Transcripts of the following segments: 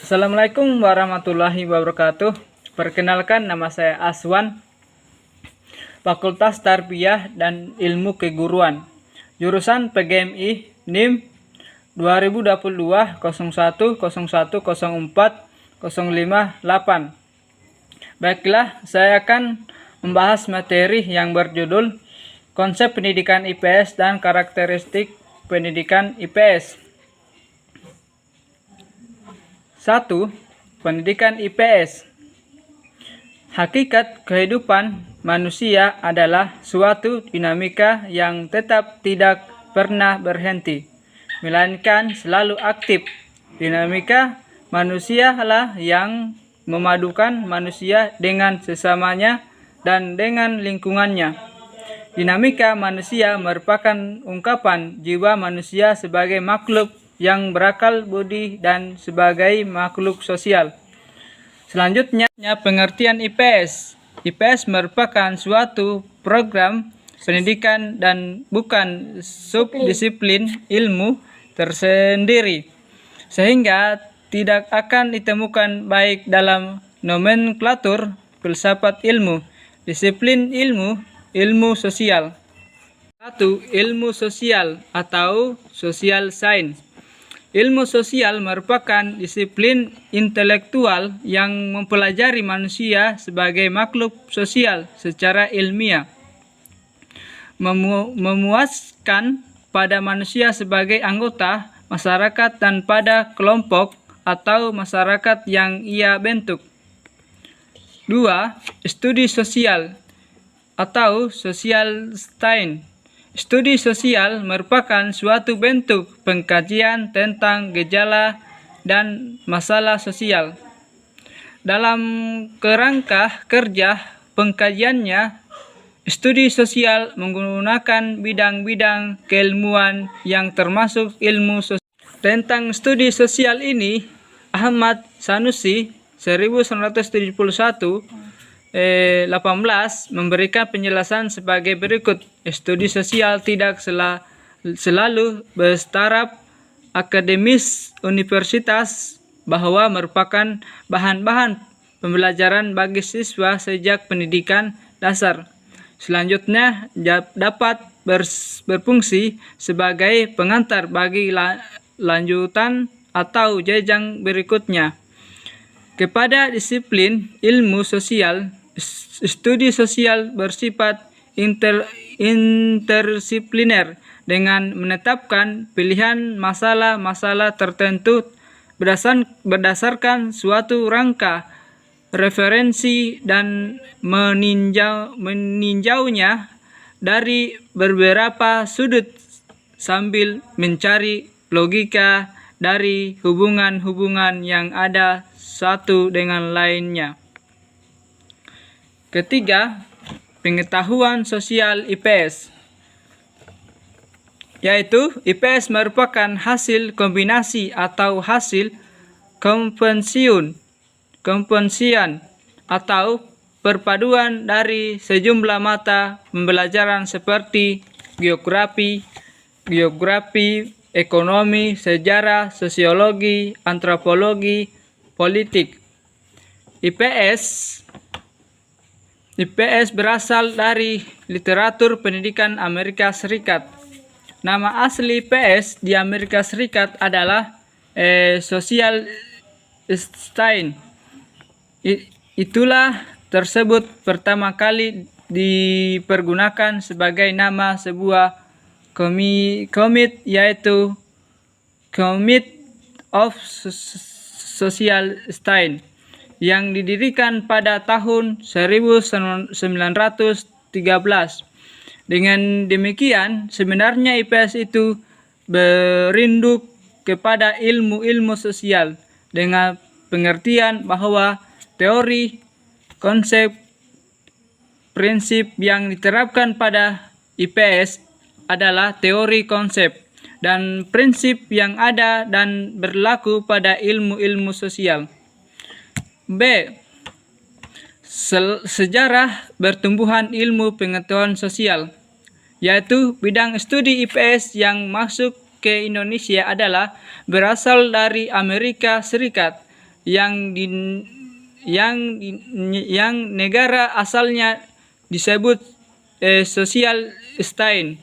Assalamualaikum warahmatullahi wabarakatuh. Perkenalkan, nama saya Aswan, Fakultas Tarbiyah dan Ilmu Keguruan, jurusan PGMI, NIM 2022 01 01 04 058. Baiklah, saya akan membahas materi yang berjudul Konsep Pendidikan IPS dan Karakteristik Pendidikan IPS. 1. Pendidikan IPS. Hakikat kehidupan manusia adalah suatu dinamika yang tetap tidak pernah berhenti, melainkan selalu aktif. Dinamika manusia lah yang memadukan manusia dengan sesamanya dan dengan lingkungannya. Dinamika manusia merupakan ungkapan jiwa manusia sebagai makhluk yang berakal budi dan sebagai makhluk sosial. Selanjutnya, pengertian IPS. IPS merupakan suatu program pendidikan dan bukan subdisiplin ilmu tersendiri, sehingga tidak akan ditemukan baik dalam nomenklatur filsafat ilmu, disiplin ilmu, ilmu sosial. 1. Ilmu sosial atau social science. Ilmu sosial merupakan disiplin intelektual yang mempelajari manusia sebagai makhluk sosial secara ilmiah, memuaskan pada manusia sebagai anggota masyarakat dan pada kelompok atau masyarakat yang ia bentuk. 2. Studi sosial atau social science. Studi sosial merupakan suatu bentuk pengkajian tentang gejala dan masalah sosial. Dalam kerangka kerja pengkajiannya, studi sosial menggunakan bidang-bidang keilmuan yang termasuk ilmu sosial. Tentang studi sosial ini, Ahmad Sanusi 1971 memberikan penjelasan sebagai berikut. Studi sosial tidak selalu bertaraf akademis universitas, bahwa merupakan bahan-bahan pembelajaran bagi siswa sejak pendidikan dasar. Selanjutnya dapat berfungsi sebagai pengantar bagi lanjutan atau jenjang berikutnya. Kepada disiplin ilmu sosial, studi sosial bersifat interdisipliner dengan menetapkan pilihan masalah-masalah tertentu berdasarkan suatu rangka referensi dan meninjaunya dari beberapa sudut sambil mencari logika dari hubungan-hubungan yang ada satu dengan lainnya. Ketiga, pengetahuan sosial IPS, yaitu IPS merupakan hasil kombinasi atau hasil kompensian atau perpaduan dari sejumlah mata pembelajaran seperti geografi, ekonomi, sejarah, sosiologi, antropologi, politik. IPS berasal dari literatur pendidikan Amerika Serikat. Nama asli IPS di Amerika Serikat adalah social science. Itulah tersebut pertama kali dipergunakan sebagai nama sebuah komite, yaitu Committee of Social Science, yang didirikan pada tahun 1913. Dengan demikian, sebenarnya IPS itu berinduk kepada ilmu-ilmu sosial dengan pengertian bahwa teori, konsep, prinsip yang diterapkan pada IPS adalah teori konsep dan prinsip yang ada dan berlaku pada ilmu-ilmu sosial. B. Sejarah pertumbuhan ilmu pengetahuan sosial, yaitu bidang studi IPS yang masuk ke Indonesia adalah berasal dari Amerika Serikat yang negara asalnya disebut Sozialstein.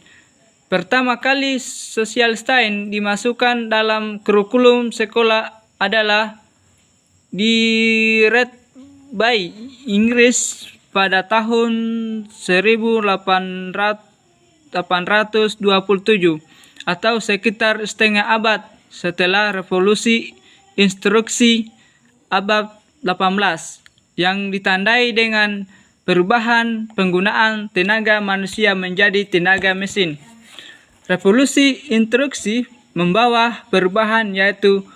Pertama kali Sozialstein dimasukkan dalam kurikulum sekolah adalah di Red Bay, Inggris pada tahun 1827 atau sekitar setengah abad setelah revolusi instruksi abad 18 yang ditandai dengan perubahan penggunaan tenaga manusia menjadi tenaga mesin. Revolusi instruksi membawa perubahan, yaitu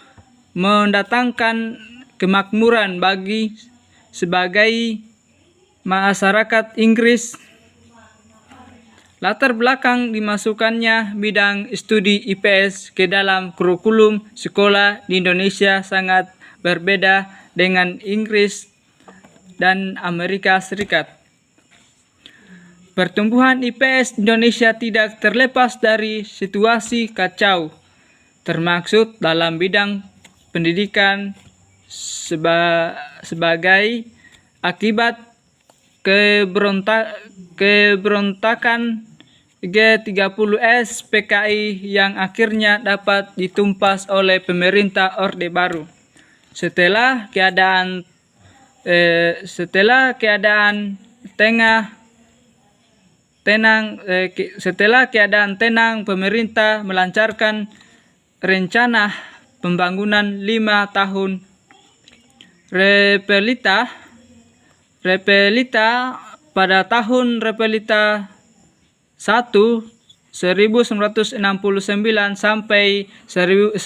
mendatangkan kemakmuran bagi sebagai masyarakat Inggris. Latar belakang dimasukkannya bidang studi IPS ke dalam kurikulum sekolah di Indonesia sangat berbeda dengan Inggris dan Amerika Serikat. Pertumbuhan IPS Indonesia tidak terlepas dari situasi kacau, termasuk dalam bidang pendidikan sebagai akibat keberontakan G30S PKI yang akhirnya dapat ditumpas oleh pemerintah Orde Baru. Setelah keadaan tenang, pemerintah melancarkan rencana pembangunan 5 tahun Repelita pada tahun Repelita 1 1969 sampai 1974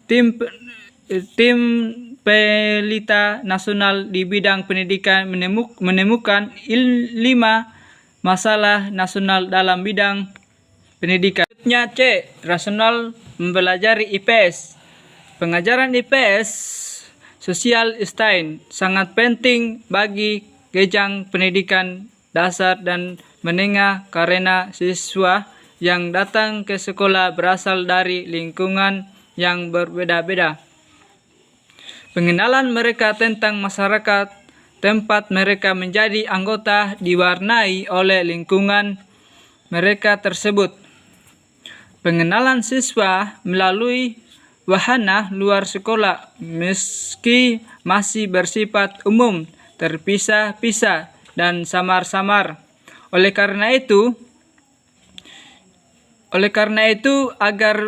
tim Pelita Nasional di bidang pendidikan menemukan 5 masalah nasional dalam bidang pendidikan. Selanjutnya C. Rasional mempelajari IPS. Pengajaran IPS Sozialstein sangat penting bagi jenjang pendidikan dasar dan menengah karena siswa yang datang ke sekolah berasal dari lingkungan yang berbeda-beda. Pengenalan mereka tentang masyarakat tempat mereka menjadi anggota diwarnai oleh lingkungan mereka tersebut. Pengenalan siswa melalui wahana luar sekolah meski masih bersifat umum, terpisah-pisah dan samar-samar. Oleh karena itu, agar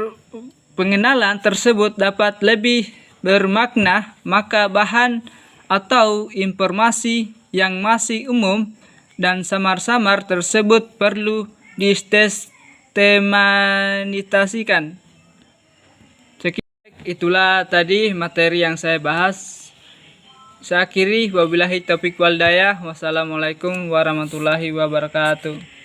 pengenalan tersebut dapat lebih bermakna, maka bahan atau informasi yang masih umum dan samar-samar tersebut perlu disistematisasikan. Itulah tadi materi yang saya bahas. Saya akhiri, wabillahi taufiq wal hidayah. Wassalamualaikum warahmatullahi wabarakatuh.